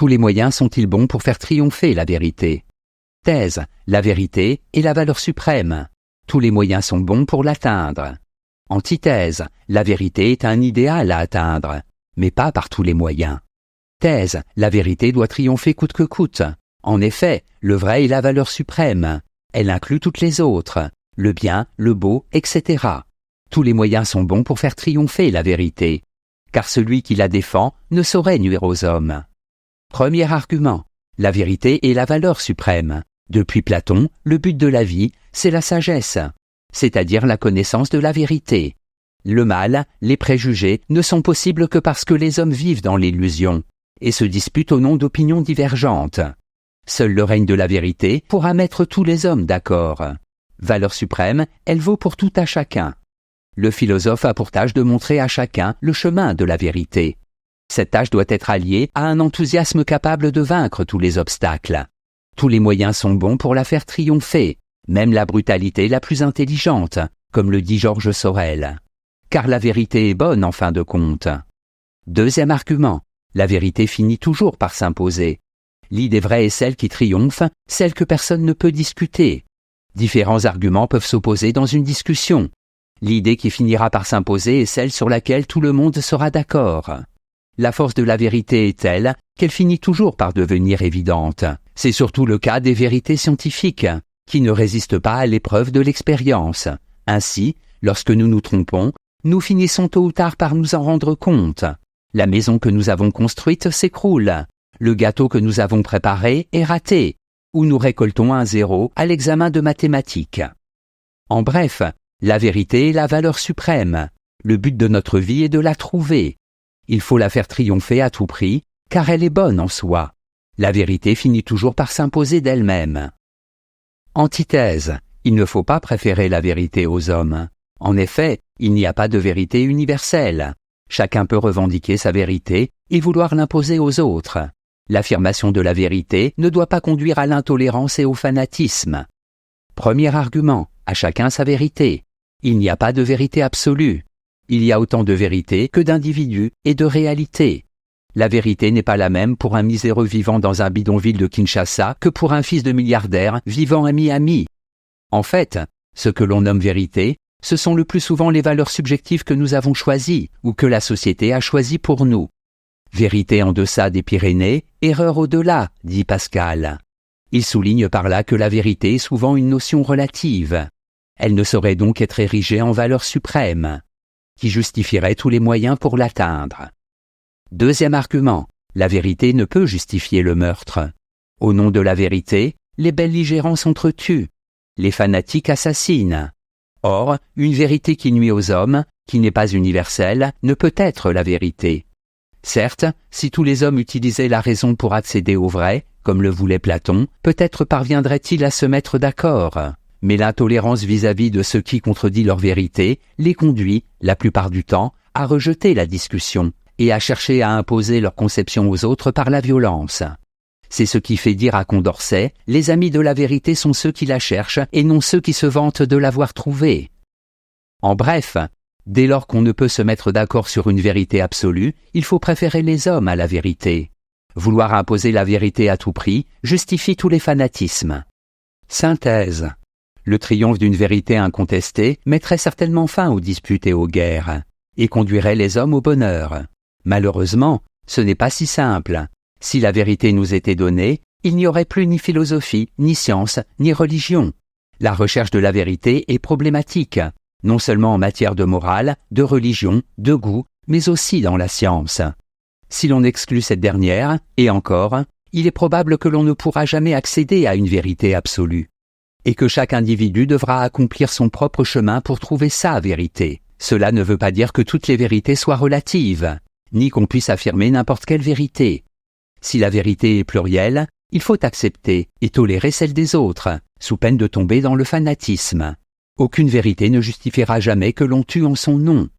Tous les moyens sont-ils bons pour faire triompher la vérité? Thèse, la vérité est la valeur suprême. Tous les moyens sont bons pour l'atteindre. Antithèse, la vérité est un idéal à atteindre, mais pas par tous les moyens. Thèse, la vérité doit triompher coûte que coûte. En effet, le vrai est la valeur suprême. Elle inclut toutes les autres, le bien, le beau, etc. Tous les moyens sont bons pour faire triompher la vérité, car celui qui la défend ne saurait nuire aux hommes. Premier argument, la vérité est la valeur suprême. Depuis Platon, le but de la vie, c'est la sagesse, c'est-à-dire la connaissance de la vérité. Le mal, les préjugés, ne sont possibles que parce que les hommes vivent dans l'illusion et se disputent au nom d'opinions divergentes. Seul le règne de la vérité pourra mettre tous les hommes d'accord. Valeur suprême, elle vaut pour tout à chacun. Le philosophe a pour tâche de montrer à chacun le chemin de la vérité. Cette tâche doit être alliée à un enthousiasme capable de vaincre tous les obstacles. Tous les moyens sont bons pour la faire triompher, même la brutalité la plus intelligente, comme le dit Georges Sorel. Car la vérité est bonne en fin de compte. Deuxième argument, la vérité finit toujours par s'imposer. L'idée vraie est celle qui triomphe, celle que personne ne peut discuter. Différents arguments peuvent s'opposer dans une discussion. L'idée qui finira par s'imposer est celle sur laquelle tout le monde sera d'accord. La force de la vérité est telle qu'elle finit toujours par devenir évidente. C'est surtout le cas des vérités scientifiques, qui ne résistent pas à l'épreuve de l'expérience. Ainsi, lorsque nous nous trompons, nous finissons tôt ou tard par nous en rendre compte. La maison que nous avons construite s'écroule. Le gâteau que nous avons préparé est raté. Ou nous récoltons un 0 à l'examen de mathématiques. En bref, la vérité est la valeur suprême. Le but de notre vie est de la trouver. Il faut la faire triompher à tout prix, car elle est bonne en soi. La vérité finit toujours par s'imposer d'elle-même. Antithèse, il ne faut pas préférer la vérité aux hommes. En effet, il n'y a pas de vérité universelle. Chacun peut revendiquer sa vérité et vouloir l'imposer aux autres. L'affirmation de la vérité ne doit pas conduire à l'intolérance et au fanatisme. Premier argument, à chacun sa vérité. Il n'y a pas de vérité absolue. Il y a autant de vérité que d'individus et de réalités. La vérité n'est pas la même pour un miséreux vivant dans un bidonville de Kinshasa que pour un fils de milliardaire vivant à Miami. En fait, ce que l'on nomme vérité, ce sont le plus souvent les valeurs subjectives que nous avons choisies ou que la société a choisies pour nous. Vérité en deçà des Pyrénées, erreur au-delà, dit Pascal. Il souligne par là que la vérité est souvent une notion relative. Elle ne saurait donc être érigée en valeur suprême, qui justifierait tous les moyens pour l'atteindre. Deuxième argument, la vérité ne peut justifier le meurtre. Au nom de la vérité, les belligérants s'entretuent. Les fanatiques assassinent. Or, une vérité qui nuit aux hommes, qui n'est pas universelle, ne peut être la vérité. Certes, si tous les hommes utilisaient la raison pour accéder au vrai, comme le voulait Platon, peut-être parviendraient-ils à se mettre d'accord. Mais l'intolérance vis-à-vis de ce qui contredit leur vérité les conduit, la plupart du temps, à rejeter la discussion et à chercher à imposer leur conception aux autres par la violence. C'est ce qui fait dire à Condorcet, les amis de la vérité sont ceux qui la cherchent et non ceux qui se vantent de l'avoir trouvée. En bref, dès lors qu'on ne peut se mettre d'accord sur une vérité absolue, il faut préférer les hommes à la vérité. Vouloir imposer la vérité à tout prix justifie tous les fanatismes. Synthèse. Le triomphe d'une vérité incontestée mettrait certainement fin aux disputes et aux guerres, et conduirait les hommes au bonheur. Malheureusement, ce n'est pas si simple. Si la vérité nous était donnée, il n'y aurait plus ni philosophie, ni science, ni religion. La recherche de la vérité est problématique, non seulement en matière de morale, de religion, de goût, mais aussi dans la science. Si l'on exclut cette dernière, et encore, il est probable que l'on ne pourra jamais accéder à une vérité absolue, et que chaque individu devra accomplir son propre chemin pour trouver sa vérité. Cela ne veut pas dire que toutes les vérités soient relatives, ni qu'on puisse affirmer n'importe quelle vérité. Si la vérité est plurielle, il faut accepter et tolérer celle des autres, sous peine de tomber dans le fanatisme. Aucune vérité ne justifiera jamais que l'on tue en son nom.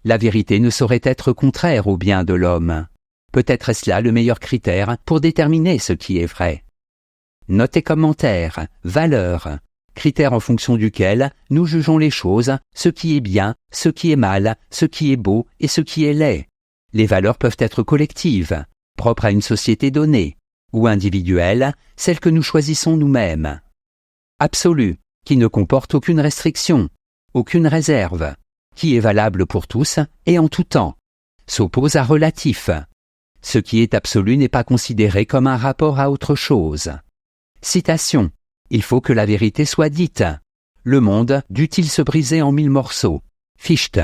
La vérité ne saurait être contraire au bien de l'homme. Peut-être est-ce là le meilleur critère pour déterminer ce qui est vrai. Notes et commentaires, valeurs, critères en fonction duquel nous jugeons les choses, ce qui est bien, ce qui est mal, ce qui est beau et ce qui est laid. Les valeurs peuvent être collectives. propre à une société donnée, ou individuelle, celle que nous choisissons nous-mêmes. Absolue, qui ne comporte aucune restriction, aucune réserve, qui est valable pour tous et en tout temps, s'oppose à relatif. Ce qui est absolu n'est pas considéré comme un rapport à autre chose. Citation. Il faut que la vérité soit dite. Le monde dût-il se briser en 1000 morceaux. Fichte.